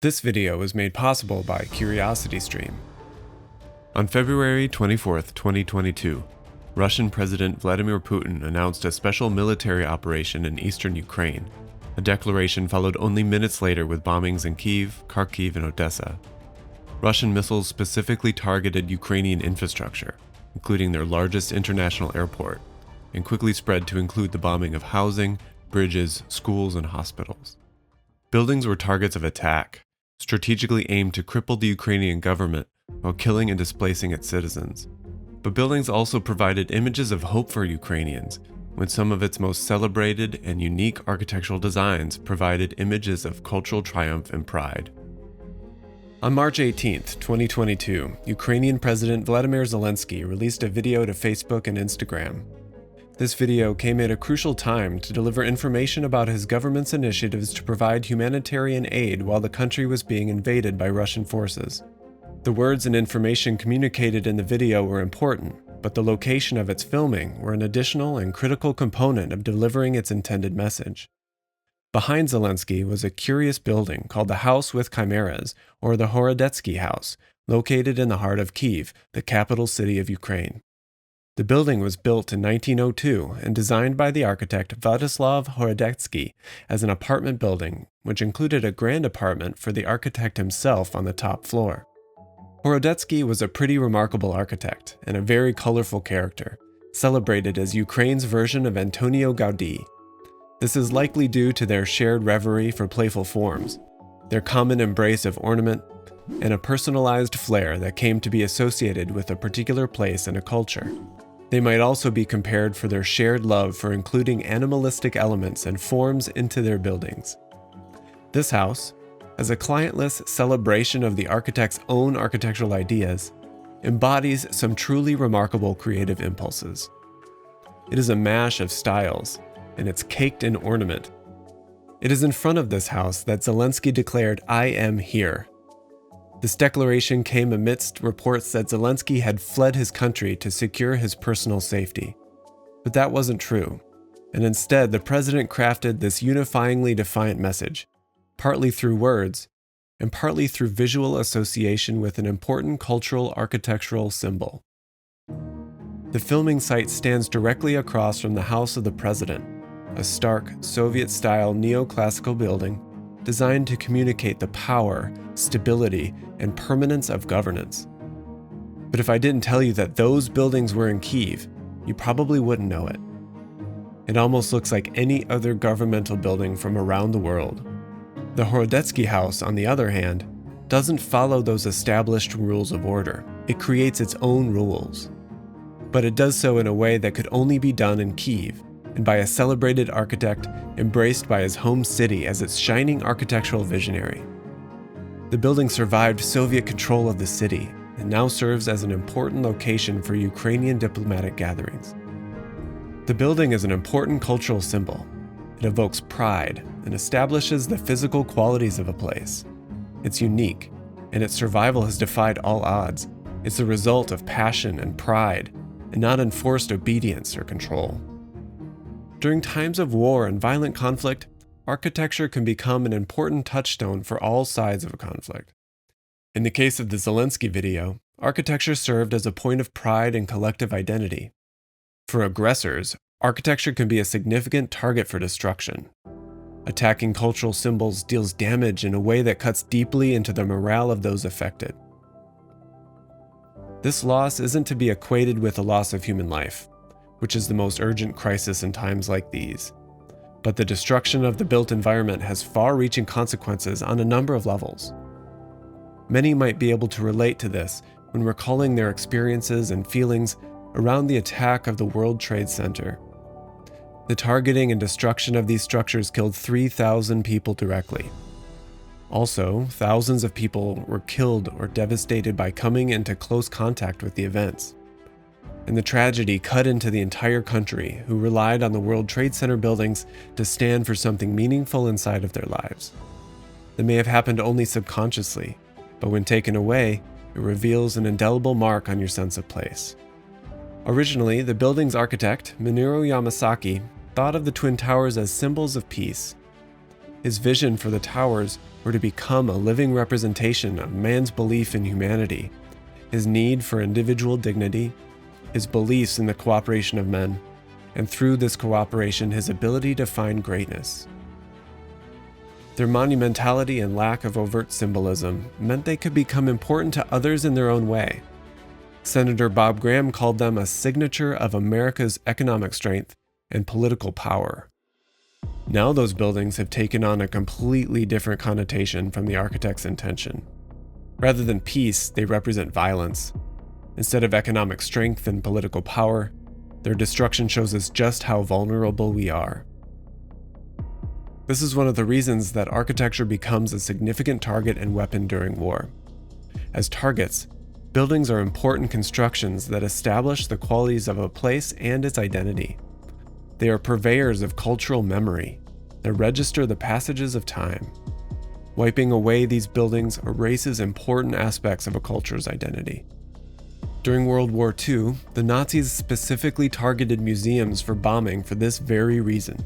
This video was made possible by CuriosityStream. On February 24, 2022, Russian President Vladimir Putin announced a special military operation in eastern Ukraine. A declaration followed only minutes later with bombings in Kyiv, Kharkiv, and Odessa. Russian missiles specifically targeted Ukrainian infrastructure, including their largest international airport, and quickly spread to include the bombing of housing, bridges, schools, and hospitals. Buildings were targets of attack, strategically aimed to cripple the Ukrainian government while killing and displacing its citizens. But buildings also provided images of hope for Ukrainians, when some of its most celebrated and unique architectural designs provided images of cultural triumph and pride. On March 18, 2022, Ukrainian President Vladimir Zelensky released a video to Facebook and Instagram. This video came at a crucial time to deliver information about his government's initiatives to provide humanitarian aid while the country was being invaded by Russian forces. The words and information communicated in the video were important, but the location of its filming were an additional and critical component of delivering its intended message. Behind Zelensky was a curious building called the House with Chimeras, or the Horodetsky House, located in the heart of Kyiv, the capital city of Ukraine. The building was built in 1902 and designed by the architect Władysław Horodetsky as an apartment building, which included a grand apartment for the architect himself on the top floor. Horodetsky was a pretty remarkable architect and a very colorful character, celebrated as Ukraine's version of Antonio Gaudí. This is likely due to their shared reverie for playful forms, their common embrace of ornament, and a personalized flair that came to be associated with a particular place and a culture. They might also be compared for their shared love for including animalistic elements and forms into their buildings. This house, as a clientless celebration of the architect's own architectural ideas, embodies some truly remarkable creative impulses. It is a mash of styles, and it's caked in ornament. It is in front of this house that Zelensky declared, "I am here." This declaration came amidst reports that Zelensky had fled his country to secure his personal safety. But that wasn't true, and instead the president crafted this unifyingly defiant message, partly through words, and partly through visual association with an important cultural architectural symbol. The filming site stands directly across from the House of the President, a stark, Soviet-style neoclassical building designed to communicate the power, stability, and permanence of governance. But if I didn't tell you that those buildings were in Kyiv, you probably wouldn't know it. It almost looks like any other governmental building from around the world. The Horodetsky House, on the other hand, doesn't follow those established rules of order. It creates its own rules. But it does so in a way that could only be done in Kyiv, and by a celebrated architect embraced by his home city as its shining architectural visionary. The building survived Soviet control of the city and now serves as an important location for Ukrainian diplomatic gatherings. The building is an important cultural symbol. It evokes pride and establishes the physical qualities of a place. It's unique, and its survival has defied all odds. It's the result of passion and pride, and not enforced obedience or control. During times of war and violent conflict, architecture can become an important touchstone for all sides of a conflict. In the case of the Zelensky video, architecture served as a point of pride and collective identity. For aggressors, architecture can be a significant target for destruction. Attacking cultural symbols deals damage in a way that cuts deeply into the morale of those affected. This loss isn't to be equated with the loss of human life, which is the most urgent crisis in times like these. But the destruction of the built environment has far-reaching consequences on a number of levels. Many might be able to relate to this when recalling their experiences and feelings around the attack of the World Trade Center. The targeting and destruction of these structures killed 3,000 people directly. Also, thousands of people were killed or devastated by coming into close contact with the events. And the tragedy cut into the entire country, who relied on the World Trade Center buildings to stand for something meaningful inside of their lives. That may have happened only subconsciously, but when taken away, it reveals an indelible mark on your sense of place. Originally, the building's architect, Minoru Yamasaki, thought of the Twin Towers as symbols of peace. His vision for the towers were to become a living representation of man's belief in humanity, his need for individual dignity, his beliefs in the cooperation of men, and through this cooperation his ability to find greatness. Their monumentality and lack of overt symbolism meant they could become important to others in their own way. Senator Bob Graham called them a signature of America's economic strength and political power. Now those buildings have taken on a completely different connotation from the architect's intention. Rather than peace, they represent violence. Instead of economic strength and political power, their destruction shows us just how vulnerable we are. This is one of the reasons that architecture becomes a significant target and weapon during war. As targets, buildings are important constructions that establish the qualities of a place and its identity. They are purveyors of cultural memory that register the passages of time. Wiping away these buildings erases important aspects of a culture's identity. During World War II, the Nazis specifically targeted museums for bombing for this very reason.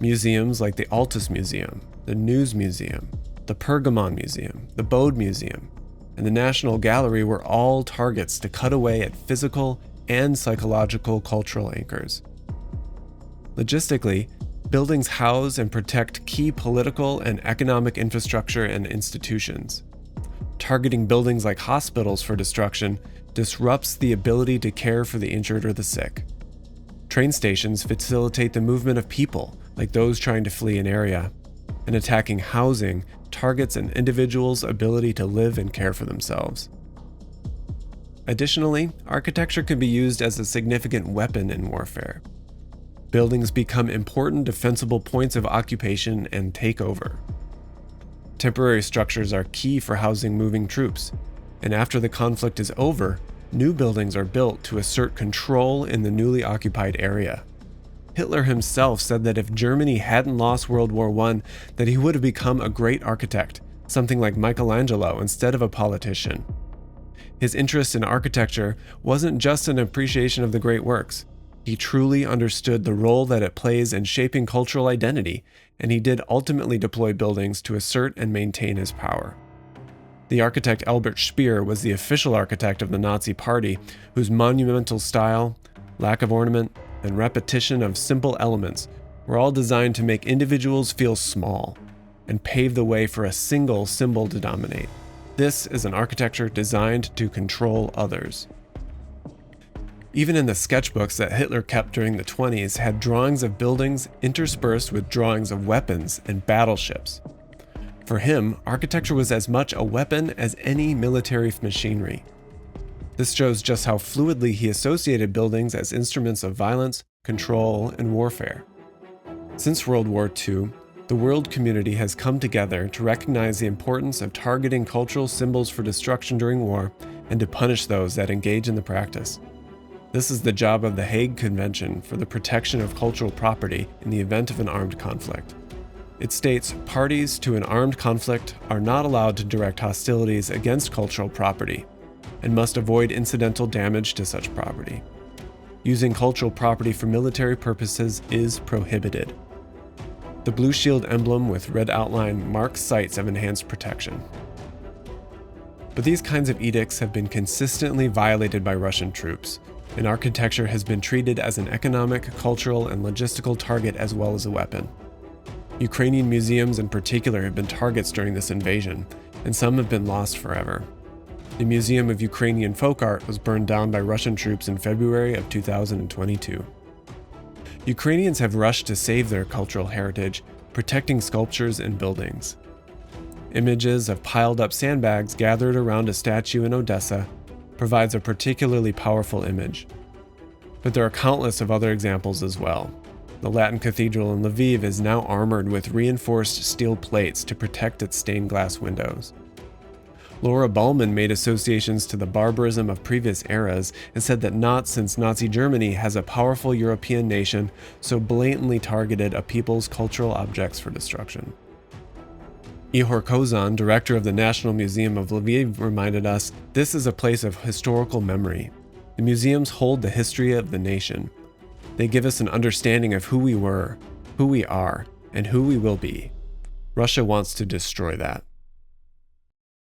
Museums like the Altus Museum, the News Museum, the Pergamon Museum, the Bode Museum, and the National Gallery were all targets to cut away at physical and psychological cultural anchors. Logistically, buildings house and protect key political and economic infrastructure and institutions. Targeting buildings like hospitals for destruction disrupts the ability to care for the injured or the sick. Train stations facilitate the movement of people, like those trying to flee an area, and attacking housing targets an individual's ability to live and care for themselves. Additionally, architecture can be used as a significant weapon in warfare. Buildings become important defensible points of occupation and takeover. Temporary structures are key for housing moving troops, and after the conflict is over, new buildings are built to assert control in the newly occupied area. Hitler himself said that if Germany hadn't lost World War I, that he would have become a great architect, something like Michelangelo instead of a politician. His interest in architecture wasn't just an appreciation of the great works. He truly understood the role that it plays in shaping cultural identity, and he did ultimately deploy buildings to assert and maintain his power. The architect Albert Speer was the official architect of the Nazi Party, whose monumental style, lack of ornament, and repetition of simple elements were all designed to make individuals feel small and pave the way for a single symbol to dominate. This is an architecture designed to control others. Even in the sketchbooks that Hitler kept during the 20s had drawings of buildings interspersed with drawings of weapons and battleships. For him, architecture was as much a weapon as any military machinery. This shows just how fluidly he associated buildings as instruments of violence, control, and warfare. Since World War II, the world community has come together to recognize the importance of targeting cultural symbols for destruction during war and to punish those that engage in the practice. This is the job of the Hague Convention for the protection of cultural property in the event of an armed conflict. It states parties to an armed conflict are not allowed to direct hostilities against cultural property and must avoid incidental damage to such property. Using cultural property for military purposes is prohibited. The blue shield emblem with red outline marks sites of enhanced protection. But these kinds of edicts have been consistently violated by Russian troops, and architecture has been treated as an economic, cultural, and logistical target as well as a weapon. Ukrainian museums in particular have been targets during this invasion, and some have been lost forever. The Museum of Ukrainian Folk Art was burned down by Russian troops in February of 2022. Ukrainians have rushed to save their cultural heritage, protecting sculptures and buildings. Images of piled up sandbags gathered around a statue in Odessa provides a particularly powerful image. But there are countless of other examples as well. The Latin Cathedral in Lviv is now armored with reinforced steel plates to protect its stained glass windows. Laura Ballman made associations to the barbarism of previous eras and said that not since Nazi Germany has a powerful European nation so blatantly targeted a people's cultural objects for destruction. Ihor Kozan, director of the National Museum of Lviv, reminded us, "This is a place of historical memory. The museums hold the history of the nation. They give us an understanding of who we were, who we are, and who we will be. Russia wants to destroy that.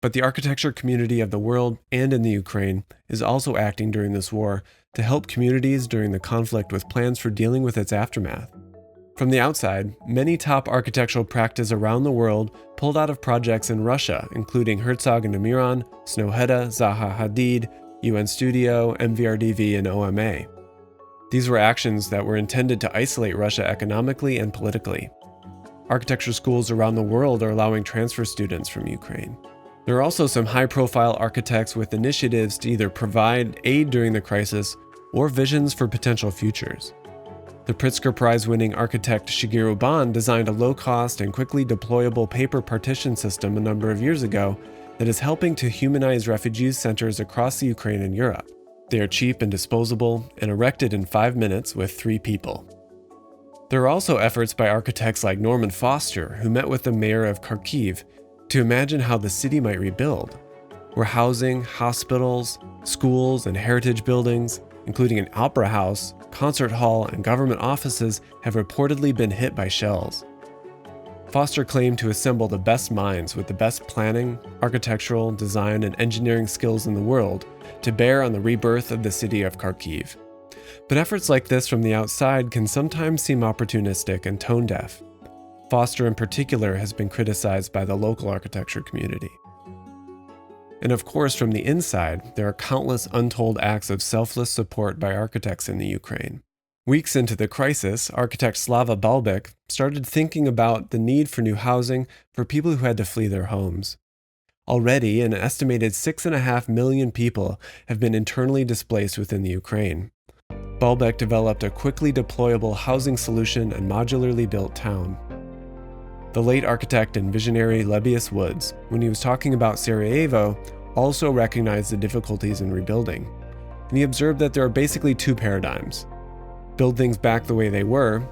But the architecture community of the world and in the Ukraine is also acting during this war to help communities during the conflict with plans for dealing with its aftermath. From the outside, many top architectural practices around the world pulled out of projects in Russia, including Herzog and de Meuron, Snøhetta, Zaha Hadid, UN Studio, MVRDV, and OMA. These were actions that were intended to isolate Russia economically and politically. Architecture schools around the world are allowing transfer students from Ukraine. There are also some high-profile architects with initiatives to either provide aid during the crisis or visions for potential futures. The Pritzker Prize-winning architect Shigeru Ban designed a low-cost and quickly deployable paper partition system a number of years ago that is helping to humanize refugee centers across the Ukraine and Europe. They are cheap and disposable and erected in 5 minutes with 3 people. There are also efforts by architects like Norman Foster, who met with the mayor of Kharkiv to imagine how the city might rebuild, where housing, hospitals, schools, and heritage buildings, including an opera house, concert hall, and government offices, have reportedly been hit by shells. Foster claimed to assemble the best minds with the best planning, architectural, design, and engineering skills in the world to bear on the rebirth of the city of Kharkiv. But efforts like this from the outside can sometimes seem opportunistic and tone-deaf. Foster in particular has been criticized by the local architecture community. And of course, from the inside, there are countless untold acts of selfless support by architects in the Ukraine. Weeks into the crisis, architect Slava Balbek started thinking about the need for new housing for people who had to flee their homes. Already, an estimated 6.5 million people have been internally displaced within the Ukraine. Balbek developed a quickly deployable housing solution and modularly built town. The late architect and visionary Lebbeus Woods, when he was talking about Sarajevo, also recognized the difficulties in rebuilding. And he observed that there are basically 2 paradigms: build things back the way they were,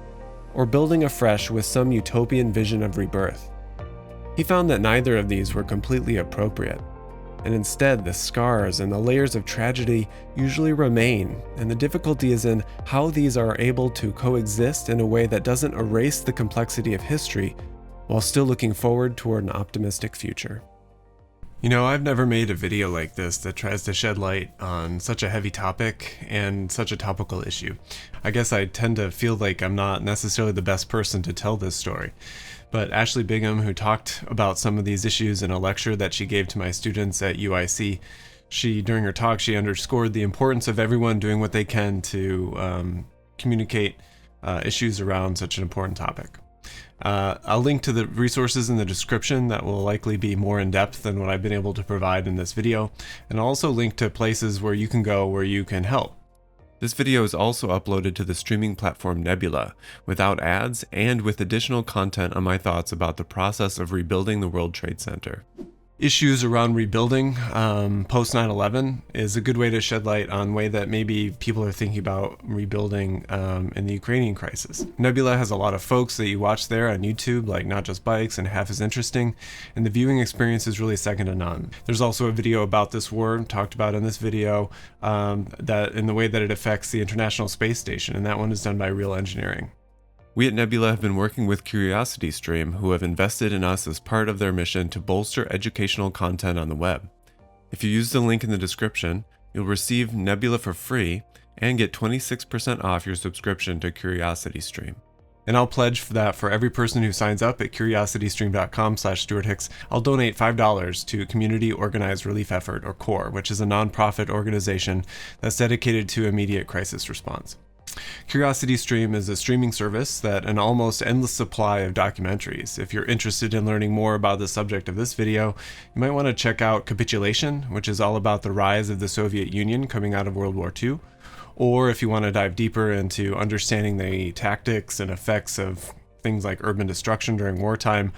or building afresh with some utopian vision of rebirth. He found that neither of these were completely appropriate, and instead the scars and the layers of tragedy usually remain, and the difficulty is in how these are able to coexist in a way that doesn't erase the complexity of history while still looking forward toward an optimistic future. You know, I've never made a video like this that tries to shed light on such a heavy topic and such a topical issue. I guess I tend to feel like I'm not necessarily the best person to tell this story. But Ashley Bingham, who talked about some of these issues in a lecture that she gave to my students at UIC, during her talk, she underscored the importance of everyone doing what they can to communicate issues around such an important topic. I'll link to the resources in the description that will likely be more in-depth than what I've been able to provide in this video, and I'll also link to places where you can go where you can help. This video is also uploaded to the streaming platform Nebula, without ads and with additional content on my thoughts about the process of rebuilding the World Trade Center. Issues around rebuilding post 9/11 is a good way to shed light on the way that maybe people are thinking about rebuilding in the Ukrainian crisis. Nebula has a lot of folks that you watch there on YouTube, like Not Just Bikes and Half as Interesting, and the viewing experience is really second to none. There's also a video about this war talked about in this video that in the way that it affects the International Space Station, and that one is done by Real Engineering. We at Nebula have been working with CuriosityStream, who have invested in us as part of their mission to bolster educational content on the web. If you use the link in the description, you'll receive Nebula for free and get 26% off your subscription to CuriosityStream. And I'll pledge for that for every person who signs up at curiositystream.com/Stewart Hicks, I'll donate $5 to Community Organized Relief Effort, or CORE, which is a nonprofit organization that's dedicated to immediate crisis response. CuriosityStream is a streaming service that an almost endless supply of documentaries. If you're interested in learning more about the subject of this video, you might want to check out Capitulation, which is all about the rise of the Soviet Union coming out of World War II. Or if you want to dive deeper into understanding the tactics and effects of things like urban destruction during wartime,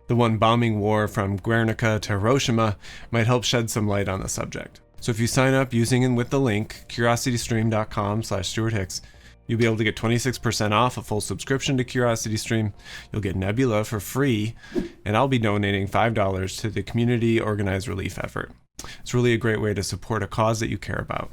the one bombing war from Guernica to Hiroshima might help shed some light on the subject. So if you sign up using and with the link, curiositystream.com/Stewart Hicks, you'll be able to get 26% off a full subscription to CuriosityStream. You'll get Nebula for free, and I'll be donating $5 to the Community Organized Relief Effort. It's really a great way to support a cause that you care about.